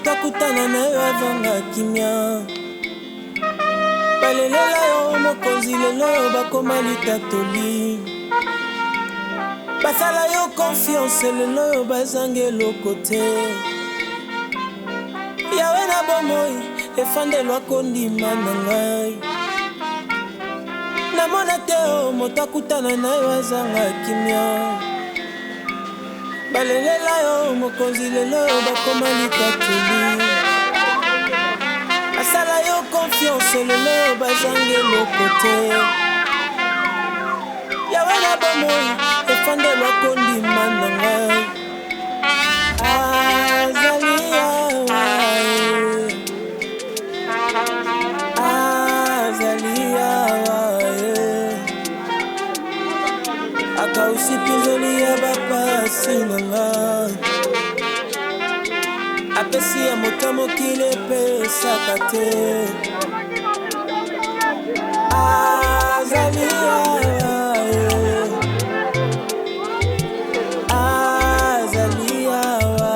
Takutana na yo avanga kimia balelela yo mokonzi lelo bakoma litatoli basala yo confiance lelo bazange eloko te yawe na bomoi efandelwa kondima na ngai namona te o moto akutana na yo azanga kimia balelela yo mokonzi lelo bakoma litatoli asala yo confiance lelo bazange eloko te yawe na bomoi efandelwa kondima na ngai azali awa azali awa akausi pinzoli ya bapasi na ngai apesi ya moto mokili epesaka te azali awa azali awa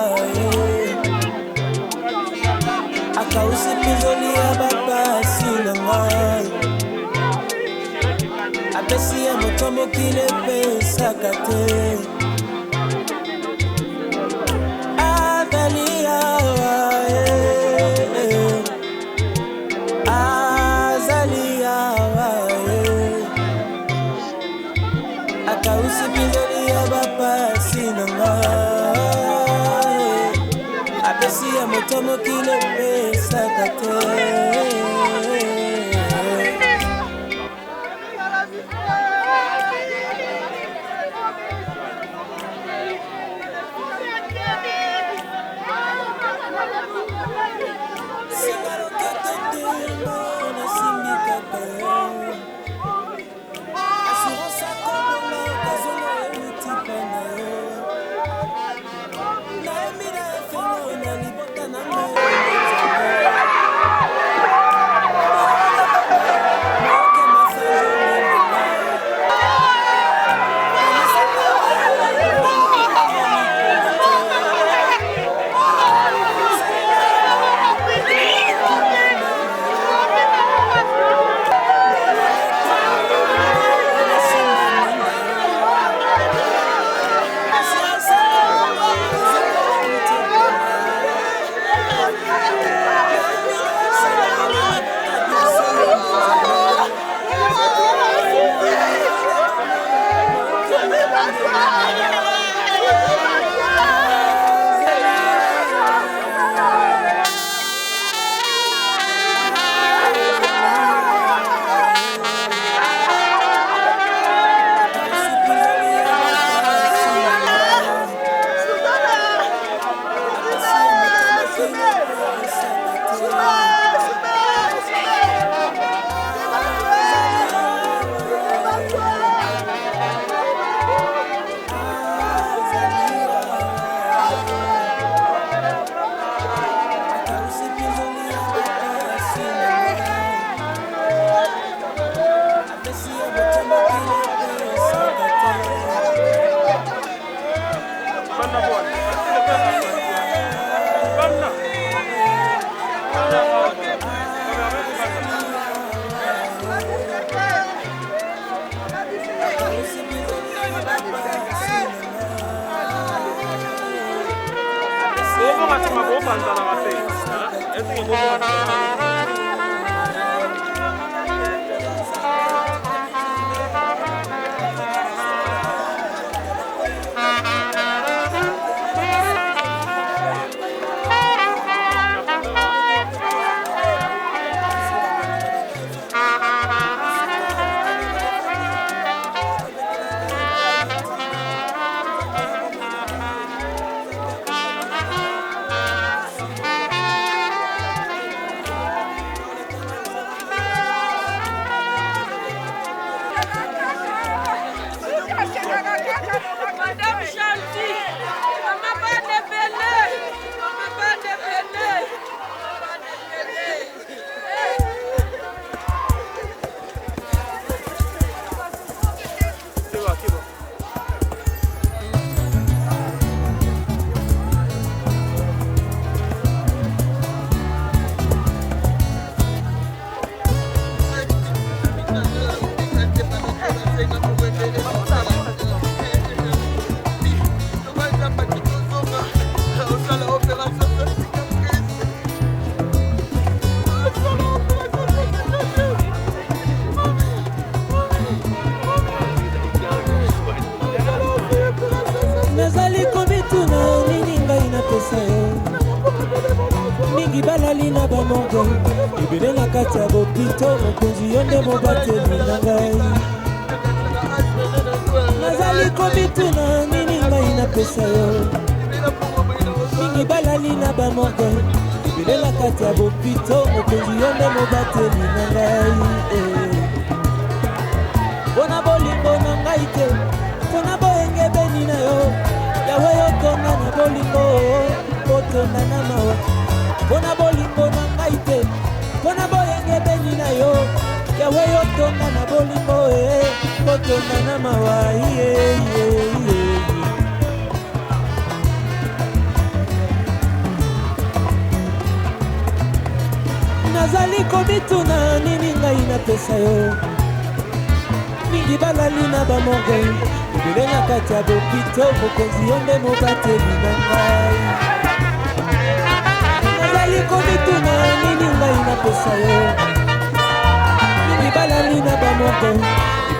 akausi pinzoli ya bapasi na ngai apesi ya moto mokili epesaka te akausi pinzoli ya bapasi na ngai apesi ya moto mokili epesaka te mingi balali na bamorgue ebele na kati ya bopito mokonzi yo nde mobateli na ngai nazali kobituna nini ngai napesa yo mingi balali na bamorgue ebele na kati ya bopito mokonzi yo nde mobateli na ngai mpona bolingo na ngai te mpona boyengebeni na yo yawe yotonga na bolingo botonga na mawa mpona bolingo na ngai te mpona boyengebeni na yo yawe yotonga na bolingo botonga na mawa nazali kobituna nini ngai napesa yo mingi balali na bamorgue ebele na kati ya bopito mokonzi yo nde mobateli na ngai nazali kobituna nini ngai napesa yo mingi balali na bamorgue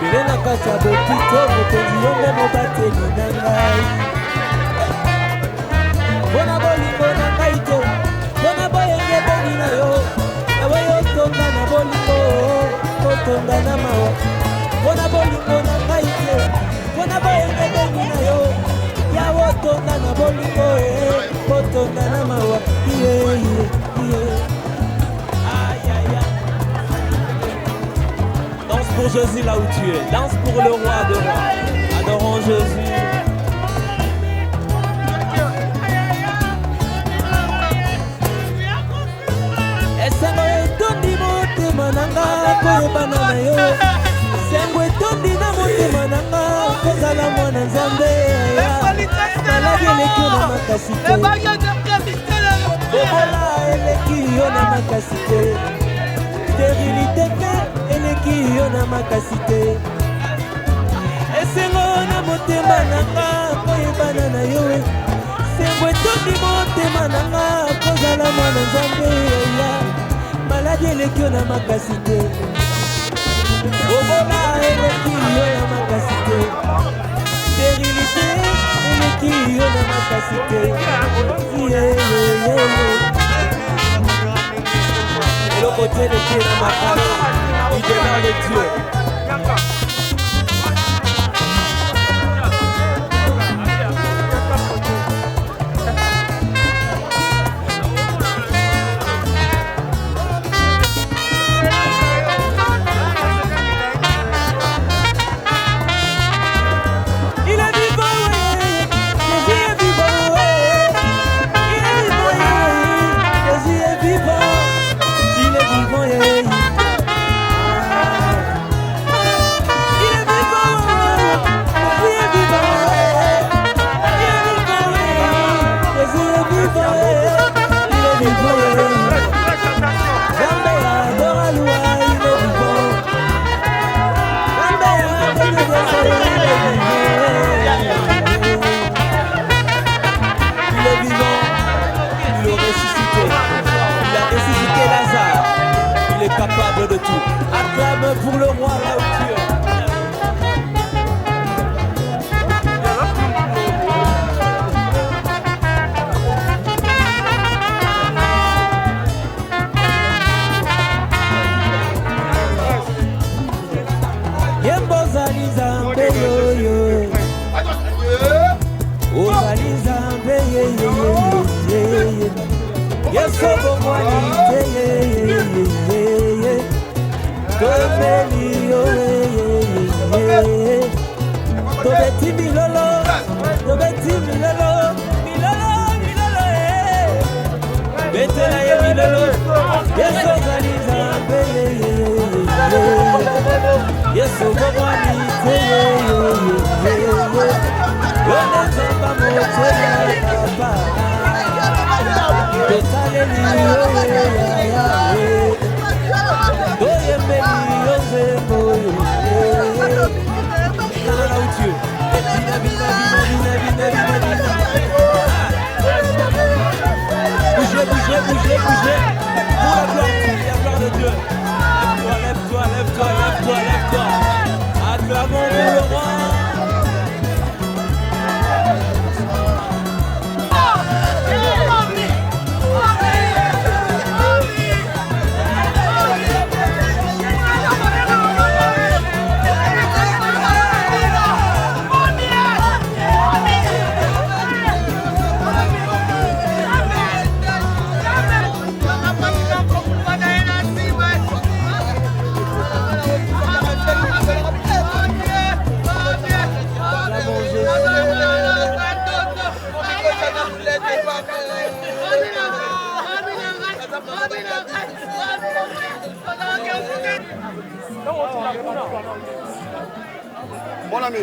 ebele na kati ya bopito mokonzi yo nde mobateli na ngai mpona bolingo na ngai te mpona boyengebeni na yo yawe yotonga na bolingo kotonga na mawa mpona bolingo na ngai te mpona boyengebeni na yo yawe otonga na bolingo kotonga na mawa Danse pour Jésus là où tu es, danse pour le roi de rois, adorons Jésus. Esengo etondi motema nanga koyebana na yo sengo etondi na motema nanga kozala mwana nzambe maladi eleki yo na makasi te bobola eleki yo na makasi te sterilité te eleki yo na makasi te esengo na motema nanga koyebana na yo sengo etondi motema nanga kozala mwana nzambe maladi eleki yo na makasi te bobola eleki yo na makasi te sterilité eleki yo na makasi te eloko te eleki na makasi idena le Dieu capable de tout. Acclame pour le roi là où tu es. Yembo zali zambe yo yo. O zali zambe ye ye ye ye. Yeso bo mwani te ye ye ye ye. Tobeli yo ye ye. Tobeti milolo, tobeti milolo, milolo milolo eh. Betela ye milolo. Yeso zali zambe ye ye ye. Yeso bo mwani te ye ye ye ye. Ona zamba mote ya papa. Betale ni yo ye ya ye. Doye meli yo zembo ye. Là où tu es. Vina, vina, vina, vina, vina, vina, vina. Bougez, bougez, bougez, bougez. Pour la gloire de Dieu. Lève-toi, lève-toi, lève-toi, lève-toi, lève-toi. Acclamons pour le roi. Mon ami.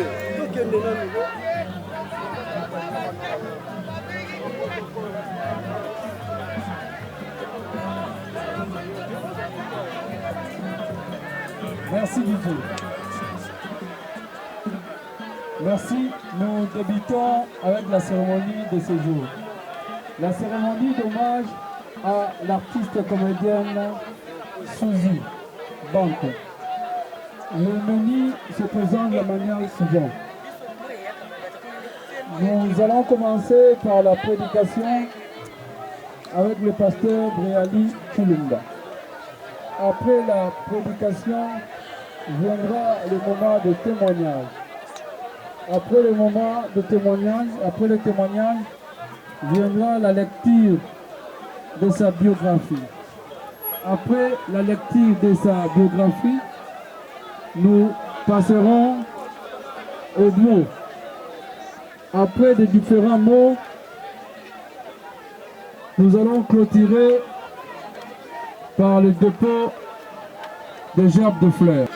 Merci Didier. Merci. Nous débutons avec la cérémonie de ce jour. La cérémonie d'hommage à l'artiste comédienne Suzy Banco. Le menu se présente de la manière suivante. Nous allons commencer par la prédication avec le pasteur Briali Chulumba. Après la prédication, viendra le moment de témoignage. Après le moment de témoignage, après le témoignage, viendra la lecture de sa biographie. Après la lecture de sa biographie, nous passerons aux mots. Après les différents mots, nous allons clôturer par le dépôt des gerbes de fleurs.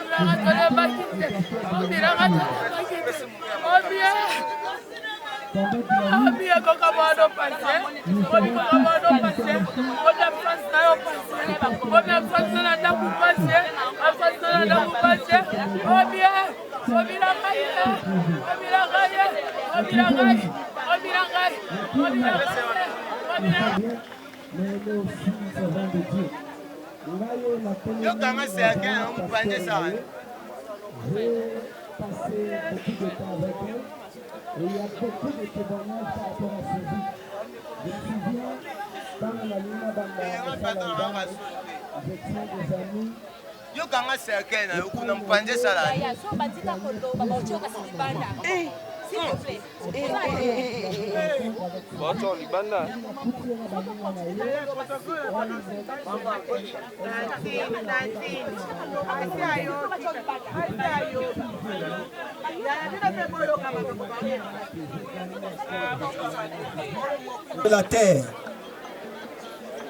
Yo kanga sergent on prendre ça. J'ai passé beaucoup de temps avec elle et il y a beaucoup de témoignages par rapport à ce vie. Je me souviens dans la ligne avec des amis. Yo kanga sergent na kuna mpande ça là. S'il vous plaît. De la terre.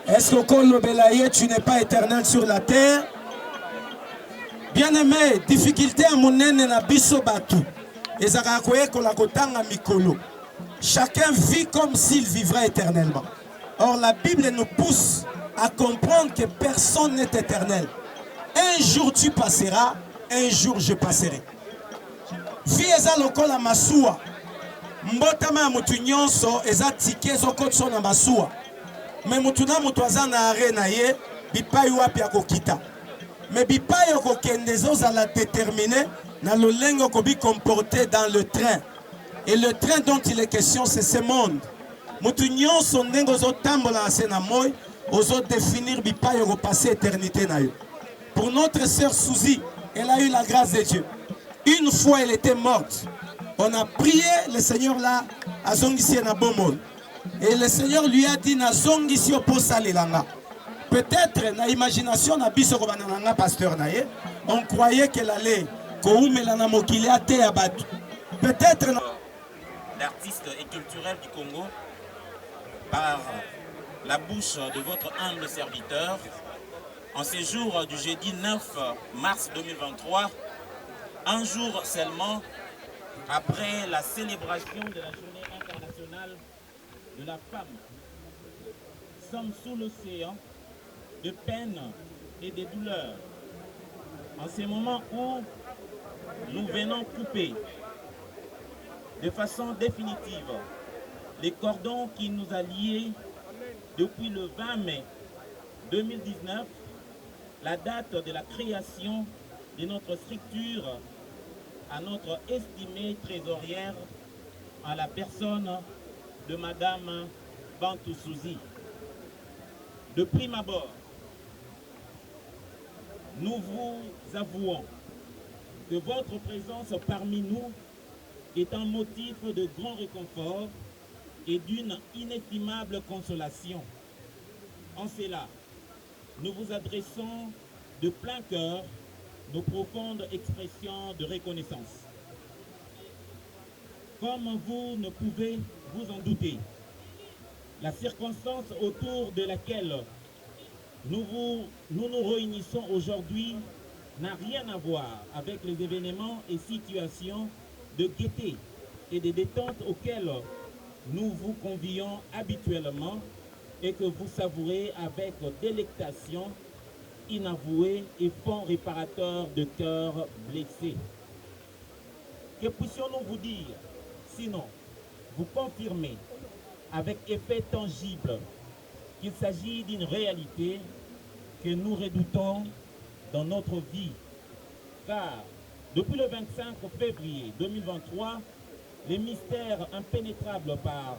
Est-ce que comme Belaye, tu n'es pas éternel sur la terre? Bien-aimé, difficulté à mon nene na biso batu. Chacun vit comme s'il vivrait éternellement. Or la Bible nous pousse à comprendre que personne n'est éternel. Un jour tu passeras, un jour je passerai. Vie eza lokola masuwa. Mbotama ya mutu nyonso eza tike zokotso na masuwa. Me mutu na mutu aza na arena ye, bipai wapi akokita. Me bipai okokende zozala déterminé na lolengo kobi comporté dans le train. Et le train dont il est question, c'est ce monde. Mutu nyonso ndenge zo tambola na na moy, ozo définir bipai oko passer éternité na yo. Pour notre sœur Suzy, elle a eu la grâce de Dieu. Une fois elle était morte. On a prié, le Seigneur là, à Zongisi na bomol. Et le Seigneur lui a dit, na Zongisi oposa lelanga. Peut-être, na imagination, na biso kobananga pasteur na ye, on croyait qu'elle allait, koumela mokili ate abatu. Peut-être. L'artiste et culturel du Congo, par la bouche de votre humble serviteur, en ce jour du jeudi 9 mars 2023, un jour seulement après la célébration de la journée internationale de la femme, sommes sous l'océan de peine et de douleur. En ce moment où nous venons couper de façon définitive les cordons qui nous a liés depuis le 20 mai 2019, la date de la création de notre structure, à notre estimée trésorière, à la personne de Madame Bantou Suzy. De prime abord, nous vous avouons que votre présence parmi nous est un motif de grand réconfort et d'une inestimable consolation. En cela, nous vous adressons de plein cœur nos profondes expressions de reconnaissance. Comme vous ne pouvez vous en douter, la circonstance autour de laquelle nous nous réunissons aujourd'hui n'a rien à voir avec les événements et situations de gaieté et de détente auxquels nous vous convions habituellement et que vous savourez avec délectation inavouée et fonds réparateur de cœurs blessés. Que puissions-nous vous dire, sinon vous confirmer avec effet tangible qu'il s'agit d'une réalité que nous redoutons dans notre vie, car depuis le 25 février 2023, les mystères impénétrables par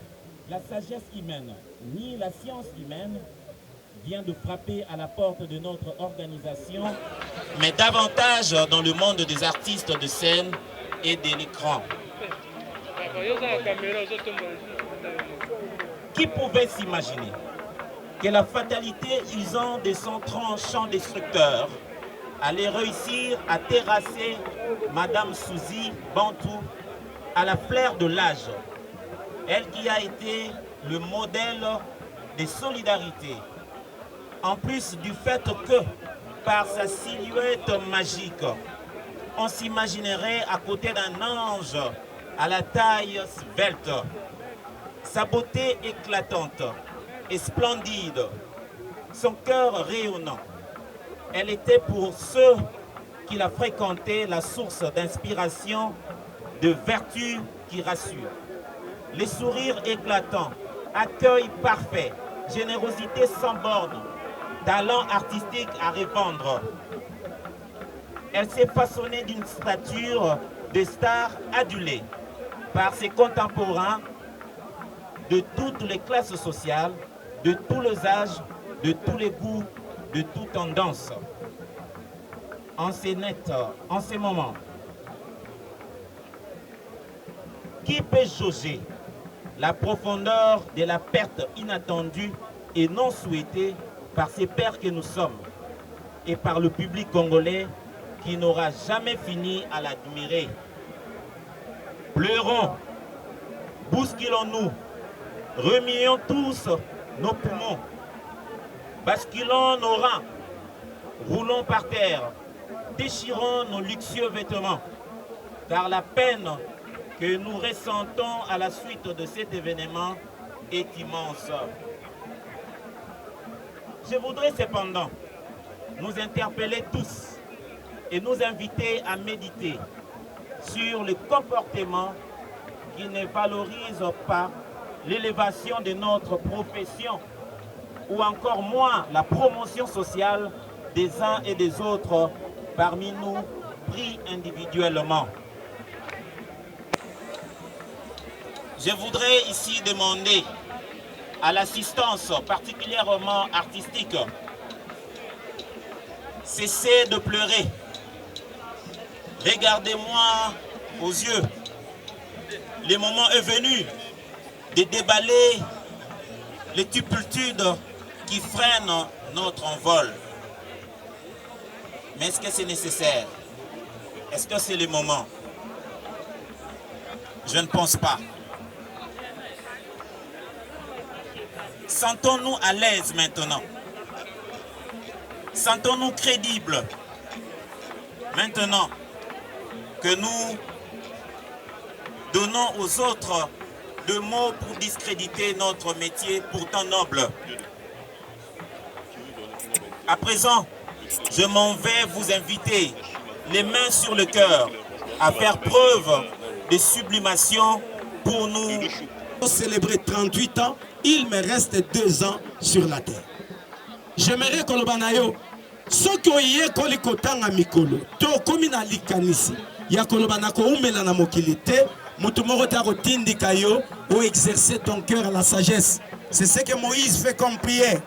la sagesse humaine ni la science humaine vient de frapper à la porte de notre organisation, mais davantage dans le monde des artistes de scène et de l'écran. Qui pouvait s'imaginer que la fatalité usant de son tranchant destructeur allait réussir à terrasser Madame Suzy Bantou à la fleur de l'âge, elle qui a été le modèle de solidarité, en plus du fait que, par sa silhouette magique, on s'imaginerait à côté d'un ange à la taille svelte, sa beauté éclatante et splendide, son cœur rayonnant. Elle était pour ceux qui la fréquentaient la source d'inspiration, de vertu qui rassure. Les sourires éclatants, accueil parfait, générosité sans borne, talent artistique à répandre. Elle s'est façonnée d'une stature de star adulée par ses contemporains de toutes les classes sociales, de tous les âges, de tous les goûts, de toutes tendances. En ces moments, qui peut jauger la profondeur de la perte inattendue et non souhaitée par ces pères que nous sommes et par le public congolais qui n'aura jamais fini à l'admirer. Pleurons, bousculons-nous, remuons tous nos poumons, basculons nos reins, roulons par terre, déchirons nos luxueux vêtements, car la peine que nous ressentons à la suite de cet événement est immense. Je voudrais cependant nous interpeller tous et nous inviter à méditer sur le comportement qui ne valorise pas l'élévation de notre profession ou encore moins la promotion sociale des uns et des autres parmi nous pris individuellement. Je voudrais ici demander à l'assistance particulièrement artistique, cessez de pleurer. Regardez-moi aux yeux. Le moment est venu de déballer les turpitudes qui freinent notre envol. Mais est-ce que c'est nécessaire? Est-ce que c'est le moment? Je ne pense pas. Sentons-nous à l'aise maintenant. Sentons-nous crédibles. Maintenant que nous donnons aux autres de mots pour discréditer notre métier pourtant noble. À présent, je m'en vais vous inviter, les mains sur le cœur, à faire preuve de sublimation pour nous. Pour célébrer 38 ans, il me reste 2 ans sur la terre. J'aimerais que le banayo, ce qui est kolikotanga mikolo, to komina likanisi, ya kolobanako umela na mokilité, mutumoro ta rotindika yo, ou exercer ton cœur à la sagesse. C'est ce que Moïse fait comme prière.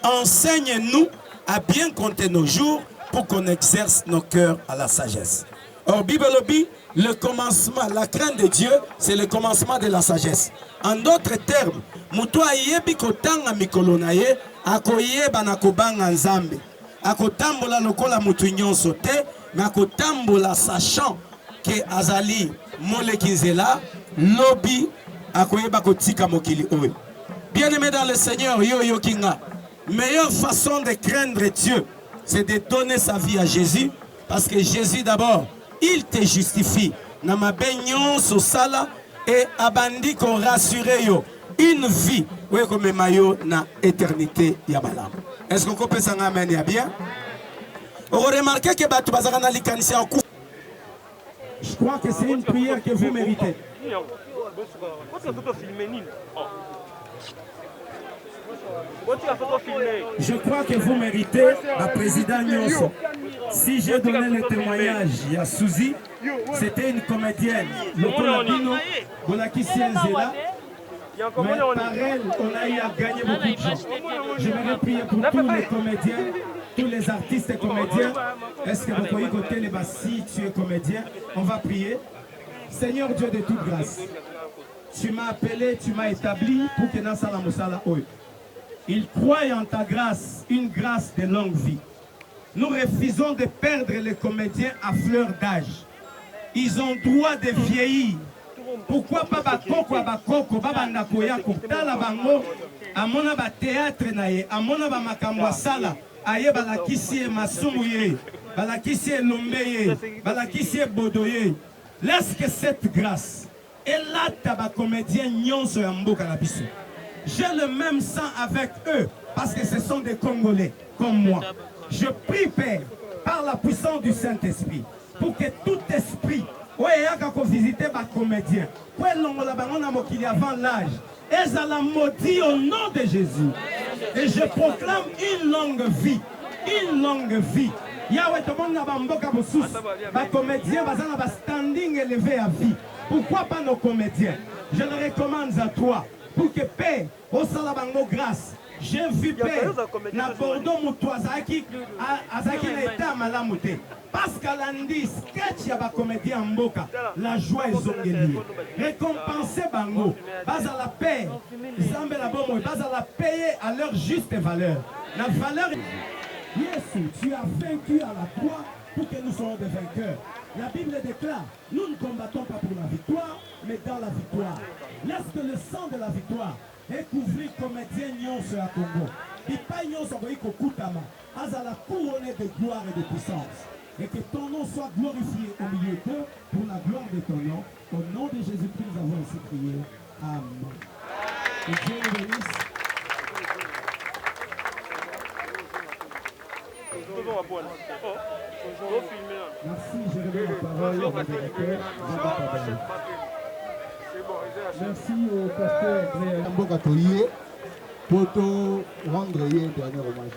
Enseigne-nous à bien compter nos jours pour qu'on exerce nos cœurs à la sagesse. Or, Bible dit, le commencement, la crainte de Dieu, c'est le commencement de la sagesse. En d'autres termes, muto ayebi kotanga mikolo na ye, akoyeba na kobanga nzambe. Akotambola lokola mutu nyonso te, mais akotambola sachant que azali mole kinzela, lobi akoyeba kotika mokili oyo. Bien-aimé dans le Seigneur, yo kinga, meilleure façon de craindre Dieu, c'est de donner sa vie à Jésus. Parce que Jésus d'abord, il te justifie. Na mabenyon so sala et abandi ko rassurer yo une vie. Oui, comme mayo na éternité yabala. Est-ce qu'on peut s'en amener à bien? On remarque que Batou Bazarana likanisi en coup. Je crois que c'est une prière que vous méritez. Je crois que vous méritez la présidente Nyonso. Si j'ai donné le témoignage à Suzy, c'était une comédienne. Le Colabino, Bolaki Sienzela. Mais par elle, on a eu à gagner beaucoup de gens. Je vais prier pour tous les comédiens, tous les artistes et comédiens. Est-ce que vous pouvez côté les bas si tu es comédien? On va prier. Seigneur Dieu de toute grâce, tu m'as appelé, tu m'as établi pour que dans Salam Moussala Oyo. Ils croient en ta grâce, une grâce de longue vie. Nous refusons de perdre les comédiens à fleur d'âge. Ils ont droit de vieillir. Pourquoi pas Bakoko, Bakoko, Babandakoya, Koutala Bango, Amona ba théâtre naye, Amona ba Makamwa Sala, Aye Balakisi Masumuye, Balakisi Lombeye, Balakisi Bodoye. Laisse que cette grâce, et là, taba comédien Nyonso Yamboka la Bissou. J'ai le même sang avec eux, parce que ce sont des Congolais, comme moi. Je prie, Père, par la puissance du Saint-Esprit, pour que tout esprit, ouais, il visiter ma comédien, avant l'âge, et ça la maudit au nom de Jésus. Et je proclame une longue vie, une longue vie. Yahweh, tout le monde a mboka bosous, ma comédien, va standing élevé à vie. Pourquoi pas nos comédiens? Je le recommande à toi, pour que Père, au salabango grâce. J'ai vu Père, na Bordeaux Moutouazaki, Azaki n'était malamouté. Pascal Andy, sketch yaba comédien Mboka, la joie est zongeli. Récompenser Bango, bas à la paix, Zambé la bombe, bas à la payer à leur juste valeur. La valeur. Yesu, tu as vaincu à la croix pour que nous soyons des vainqueurs. La Bible déclare, nous ne combattons pas pour la victoire, mais dans la victoire. Laisse que le sang de la victoire ait couvert comédien Nyonso à Congo. Il pas Nyonso Kutama, à la couronne de gloire et de puissance. Et que ton nom soit glorifié au milieu d'eux pour la gloire de ton nom. Au nom de Jésus-Christ, nous avons ainsi prié. Amen. Que Dieu nous bénisse. Merci, je remets la parole au directeur. Merci au pasteur Mboka Toye pour te rendre un dernier hommage.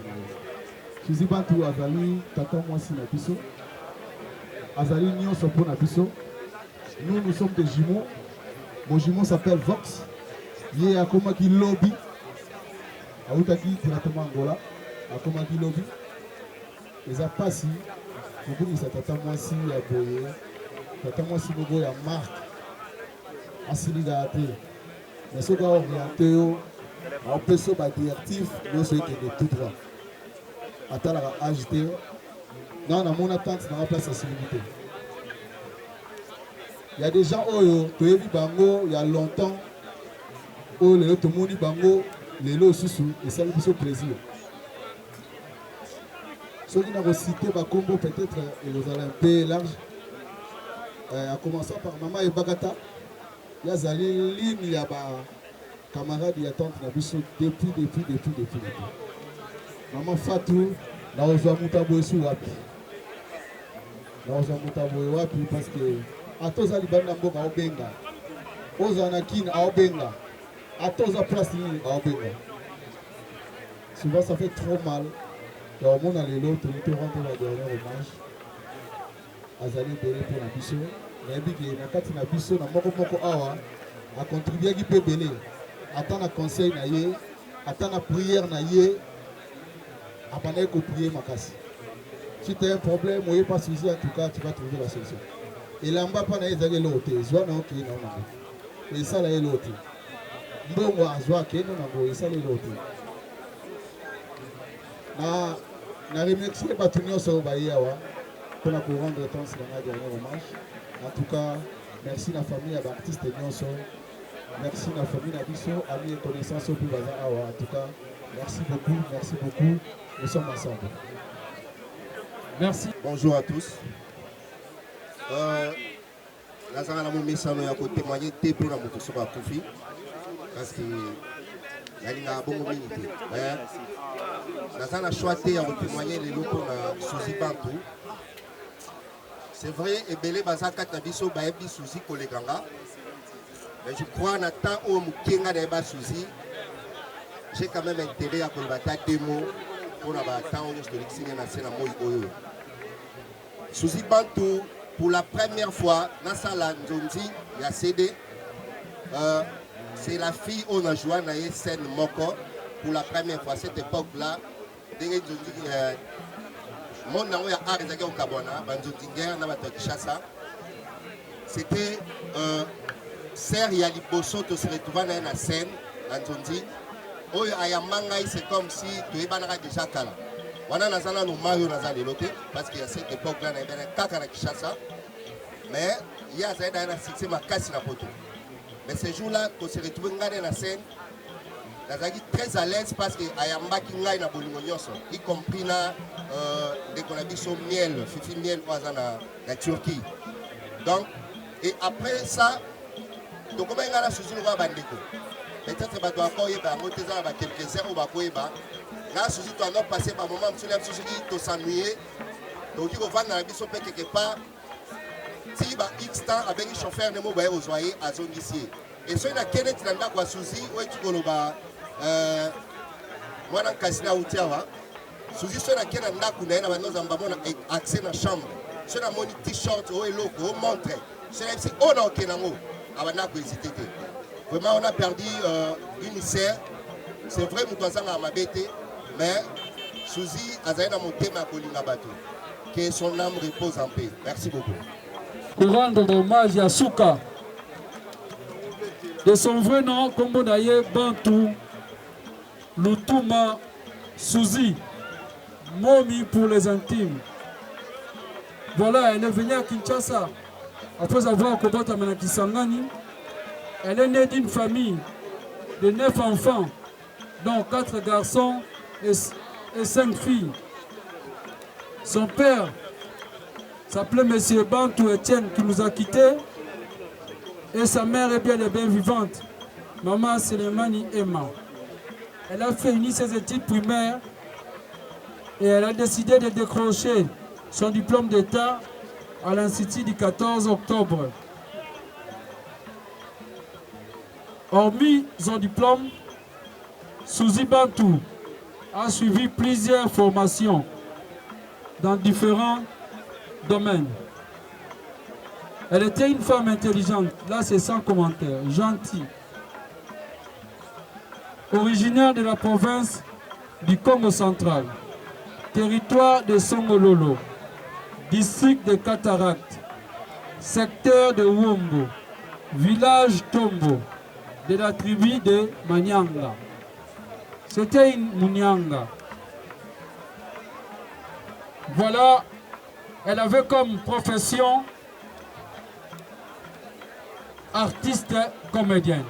Suzy Bantu Azali, Tata Mwasi Nabiso, Azali Nyonso pour Nabiso. Nous sommes des jumeaux. Mon jumeau s'appelle Vox. Il est à Komaki Lobby. À Outaki, directement Angola. À Komaki Lobby. Les apassi, beaucoup de Tata Mwasi à Boye. Tata Mwasi Bobo à Marc. Asiligaté. Mais ce qu'on a orienté, on peut se battre directif, nous sommes de tout droit. Attends la agité. Non, dans mon attente, dans la place sensibilité. Il y a des gens qui ont vu Bango il y a longtemps. Tout le monde dit Bango, les lots sous et ça nous fait plaisir. Ceux qui n'ont cité Bakombo, peut-être, ils ont un peu large. En commençant par Maman et Bagata. Il y a Zali Lim, il y a camarade, il y a tante Nabiso depuis. Maman Fatou, na ozwa mutabo esu wapi. Na ozwa mutabo wapi parce que atoza libanda mboka obenga. Oza na kin obenga. Atoza place ni obenga. Souvent ça fait trop mal. Dans mon alelo, tu te rends la dernière hommage. Azali Béré pour Nabiso. Nabi na kati na biso na moko awa a contribuer qui peut belé. Attends conseil na ye, attends prière na ye. Après qu'on prier ma casse. Si tu as un problème, ou pas souci, en tout cas, tu vas trouver la solution. Et là, on va pas aller l'autre. Soit non, qui non, non. Et ça, là, l'autre. Bon, moi, soit qui non, non, et ça, l'autre. Na remercier Batunio Sobayawa pour la couronne de temps, c'est la dernière hommage. En tout cas, merci la famille à l'artiste Nyonso. Merci la famille Nabiso, amis et connaissances au plus bazar. En tout cas, merci beaucoup, nous sommes ensemble. Merci. Bonjour à tous. Nazara na message ya ko témoigner té pour la moto soba Kofi parce que yalinga bongo minute. Nazara choisi ya témoigner les locaux na Suzy Bantu. C'est vrai et belé bazaka tabiso baebi Suzy kolekanga. Mais je crois na temps où mukenga na ba Suzy, j'ai quand même intérêt à kolbata démo pour la temps où je te l'exige na scène moi oyo. Suzy Bantu pour la première fois dans la Nzondi, il y a CD. C'est la fille où on a joué dans la scène Moko pour la première fois. À cette époque-là, c'était Serre Yaliboso qui se retrouvait dans la scène Nzondi. C'est comme si tu es déjà calme. Wana nazana no mayo nazali loté parce qu'il y a cette époque là na bena kaka na Kinshasa mais il y a zaida na succès makasi na poto mais ce jour là qu'on se retrouve ngane na scène nazaki très à l'aise parce que ayambaki ngai na bolingo nyonso y compris na de konabiso miel fifi miel oazana na Turquie donc et après ça donc comme ngana Suzy wa bandeko peut-être ba doit ko yeba ngoteza ba quelques heures ba ko yeba. Là, Suzy, tu as passé par moment, tu as s'ennuyer. Donc, il faut vendre la biso quelque part. Si tu as X temps avec un chauffeur, ne m'oublie aux oyer à zone ici. Et si tu as Kenneth Landa quoi Suzy, où tu connais moi dans Casina ou Tiawa. Suzy, si tu as Kenneth Landa qui a accès dans la chambre. Si tu as mon t-shirt, ou logo, ou montre. Si tu as on a Kenango, vraiment, on a perdu une sœur. C'est vrai, nous devons ma bête. Mais Suzy a mon thème à Kolinga Bato. Que son âme repose en paix. Merci beaucoup. Pour rendre hommage à Souka. De son vrai nom, Kombonaye Bantu Lutuma Suzy. Momi pour les intimes. Voilà, elle est venue à Kinshasa après avoir combattu à Menakisangani. Elle est née d'une famille de 9 enfants, dont 4 garçons et 5 filles. Son père s'appelait M. Bantu Etienne qui nous a quittés. Et sa mère est bien vivante. Maman Selemani Emma. Elle a fini ses études primaires et elle a décidé de décrocher son diplôme d'État à l'Institut du 14 octobre. Hormis son diplôme, Suzy Bantu a suivi plusieurs formations dans différents domaines. Elle était une femme intelligente, là c'est sans commentaire, gentille. Originaire de la province du Congo central, territoire de Songololo, district de Cataracte, secteur de Wombo, village Tombo, de la tribu de Manyanga. C'était une Munyanga. Voilà, elle avait comme profession artiste comédienne.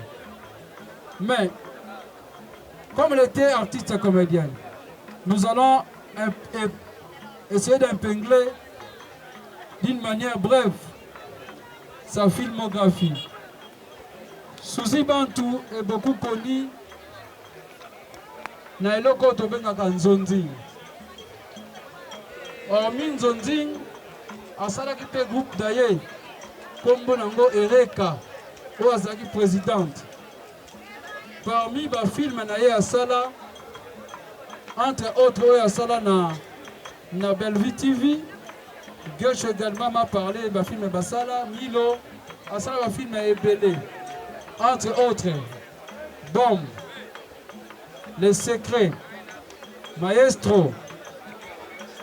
Mais, comme elle était artiste comédienne, nous allons essayer d'épingler d'une manière brève sa filmographie. Suzy Bantu est beaucoup connue na eloko tobengaka Nzonzi. Hormis Nzonzi, asalaki pe groupe d'ailleurs kombo nango Ereka oyo azalaki présidente. Parmi ba film na ye asala, entre autres oyo asala na Bellevue TV, Gauche également m'a parlé ba film basala, Milo asala ba film ebele. Entre autres, Bombe, Les Secrets, Maestro,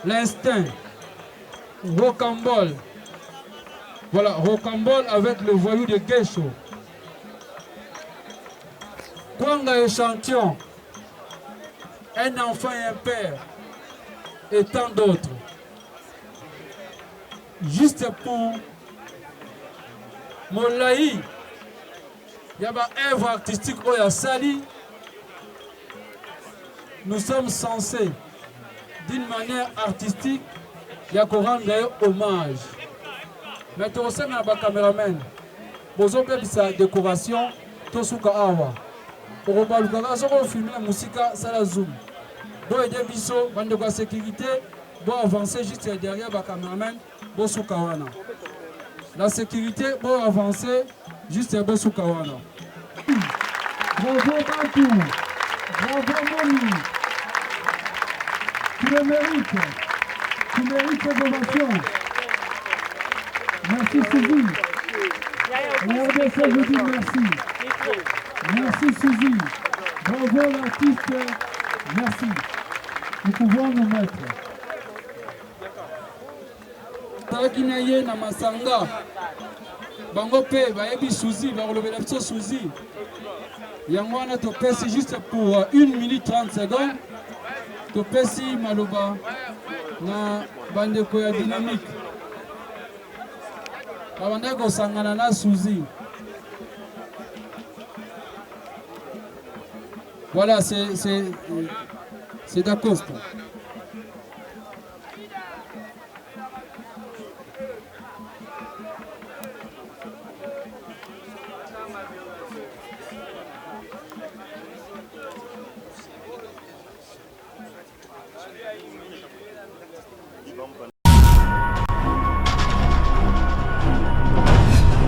L'Instinct, Rocambole. Voilà, Rocambole avec le voyou de Guécho. Kwanga Échantillon, Un enfant et un père, et tant d'autres. Juste pour Molaï, il y a une œuvre artistique où il y a Sali. Nous sommes censés, d'une manière artistique, ya ko rendre hommage. Mais tu as un caméraman. Vous avez sa décoration, tout ce que awa. Pour que vous filmer la musique, ça la zoom. Vous avez des bisous, bande de sécurité, vous avancer juste derrière le caméraman, vous sous kawana. La sécurité, vous avancer juste derrière sous kawana. Bravo Bantou, bravo Moni. Tu le mérites cette ovation. Merci Suzy. RDC, je dis merci. Merci Suzy. Bravo l'artiste. Merci. Nous pouvons nous mettre. Takinaye na masanga. Bango pe bayebi Suzy, ba relever la Suzy. Yangwana to pesi juste pour 1 minute 30 secondes. To pesi maloba na bandeko ya dynamique. Abandako sangana na Suzy. Voilà, c'est d'Acoste.